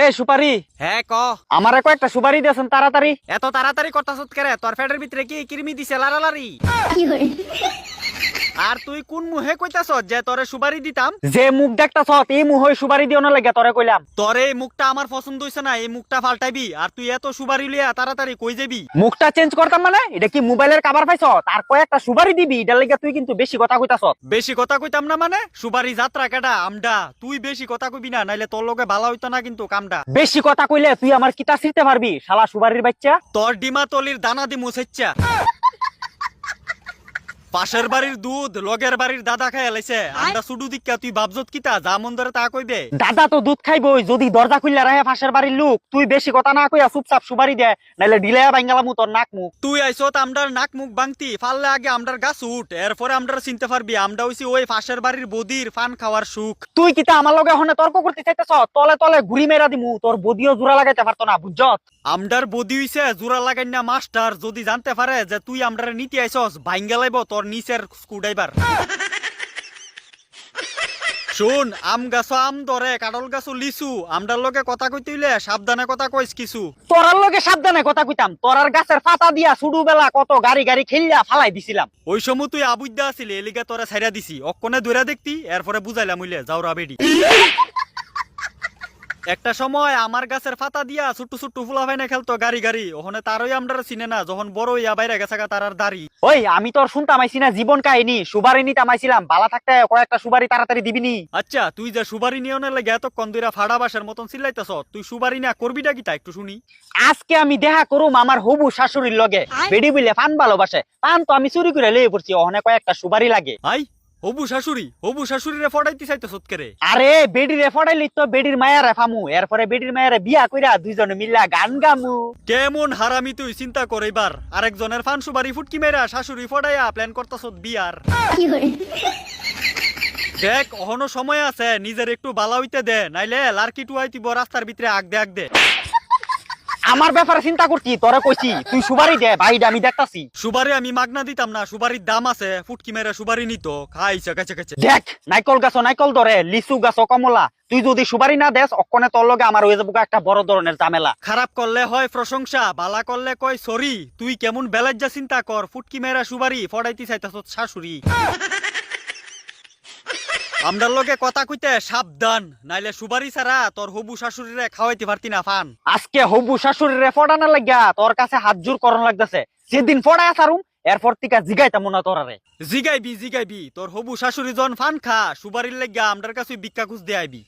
এ সুপারি, হ্যাঁ ক। আমারে কয়েকটা সুপারি দিয়েছেন তাড়াতাড়ি। এত তাড়াতাড়ি করতাছত কেরে? তোর পেটের ভিতরে কি কৃমি দিছে লারালারি? আর তুই কোন মুহে কইতাছ যে তোরে সুপারি দিতাম? যে মুখ দেখতাছ এই মুখ হই সুপারি দিও না লাগে তোরে কইলাম। তোর এই মুখটা আমার পছন্দ হইছে না, এই মুখটা পাল্টাইবি। আর তুই এত সুপারি লিয়া তাড়াতাড়ি কই যাবি? মুখটা চেঞ্জ করতাম মানে এটা কি মোবাইলের কভার পাইছ? তার কয়েকটা সুপারি দিবি, এটার লাগে তুই কিন্তু বেশি কথা কইতাছ। বেশি কথা কইতাম না মানে? সুপারি যাত্রা কেডা আমডা? তুই বেশি কথা কইবি না, নাইলে তোর লগে ভালো হইতো না কিন্তু কামডা। বেশি কথা কইলে তুই আমার কিতা ছিড়তে পারবি শালা সুপারির বাচ্চা। তোর ডিমা তলির দানা দি মুছেচ্ছা। পাশের বাড়ির দুধ লগের বাড়ির দাদা খাই এলাইছে। আমরা সুডু দিক্কা তুই বাবজত কিতা যা মন ধরে তা কইবে। দাদা তো দুধ খাইবই, যদি দরজা খুললে রাহে পাশের বাড়ির লোক। তুই বেশি কথা না কইয়া চুপচাপ সুপারি দে, নাইলে ঢিলাইয়া ভাঙ্গালামু তোর নাক মুখ। তুই আইছত আমরার নাক মুখ বাংতি ফাললে আগে আমরার গাছ উঠ, এরপরে আমরা চিনতে পারবি আমরা হইছি ওই পাশের বাড়ির বদির ফান খাওয়ার সুখ। তুই কিতা আমার লগে হনে তর্ক করতে চাইতেছ? তলে তলে ঘুরি মেরা দিমু, তোর বদিও জোড়া লাগাইতে পারতো না বুঝছত। আমরার বদি হইছে জোড়া লাগাই না মাস্টার, যদি জানতে পারে যে তুই আমরার নীতি আইছস ভাঙ্গা লাইব তোর নিচের স্ক্রুড্রাইভার। শোন, আম গাছ আম ধরে, কাঁঠাল গাছ লিচু। আমরার লগে কথা কইতে হইলে সাবধানে কথা কইস কিছু। তোরার লগে সাবধানে কথা কইতাম, তোরার গাছের পাতা দিয়া শুডু বেলা কত গাড়ি গাড়ি খেললা ফালাই দিছিলাম। ওই সময় তুই আবুদ্দা আসিলি, এলিগা তোরা ছাইরা দিছি। অক্ষণে দূরে দেখতি, এরপরে বুঝাইলাম হইলে যাওরা বেডি। একটা সময় আমার গাছের পাতা দিয়া ছোট্ট ছোট্ট ফুলা ভাইনা খেলতো গাড়ি গাড়ি। ওখানে তারই আমরা চিনে না, যখন বড় হইয়া বাইরে গেছে তার আর দাড়ি। ওই আমি তোর শুনতাম আইছি না জীবন কাহিনী, সুবারি নিতে আমাইছিলাম। বালা থাকতে কয়েকটা সুবারি তাড়াতাড়ি দিবিনি। আচ্ছা, তুই যে সুবারি নিয়নের লাগে এতক্ষণ ধইরা ফাড়া বাসের মতন চিল্লাইতেছ, তুই সুবারি না করবিটা কি তা একটু শুনি। আজকে আমি দেখা করুম আমার হবু শাশুড়ির লগে। বেডি বলে পান ভালোবাসে, পান তো আমি চুরি করে লয়ে পড়ছি। ওখানে কয়েকটা সুবারি লাগে। আই হবু শাশুড়িরে ফড়াইতে চাইতেছ কেরে? আরে বেডির রে ফড়াইলি তো বেডির মায়ারে ফামু, এরপরে বেডির মায়ারে বিয়া কইরা দুইজনে মিল্লা গান গামু। কেমন হারামি তুই, চিন্তা কর এবার। আরেকজনের ফান সুবারি ফুটকি মেরা শাশুড়ি ফড়াইয়া প্ল্যান করতেছ বিয়ার। দেখ অহনো সময় আছে, নিজের একটু বালা হইতে দে, নাইলে লার্কি টুয়াইতিব রাস্তার ভিতরে আগ দে। আমার ব্যাপারে চিন্তা করছি, তোরে কইছি তুই সুবারি দে ভাই, আমি দেখতাছি। সুবারি আমি মাগনা দিতাম না, সুবারির দাম আছে। ফুটকি মেরে সুবারি নিত খাইছে কাছে কাছে। দেখ নাইকল গাছ নাইকল ধরে, লিচু গাছ কমলা। তুই যদি সুবারি না দেস অক্ষণে তোর লগে আমার হয়ে যাবো একটা বড় ধরনের ঝামেলা। খারাপ করলে হয় প্রশংসা, বালা করলে কয় সরি। তুই কেমন বেলাজ যা চিন্তা কর, ফুটকি মেরা সুবারি ফড়াইতে চাইতাছ শাশুড়ি। আমরার লগে কথা কইতে সাবধান, নাইলে সুবারি ছাড়া তোর হবু শাশুড়িরে খাওয়াইতে পারতি না ফান। আজকে হবু শাশুড়িরে ফড়ানোর লাগিয়া তোর কাছে হাত জোর করন লাগতেছে। যেদিন ফড়ায় সারুম এরপর থেকে জিগাইতাম না তোরারে। জিগাইবি তোর হবু শাশুড়ি জন ফান খা, সুবারির লাগিয়া আমরার কাছে ভিক্ষা খুঁজ দেয়াইবি।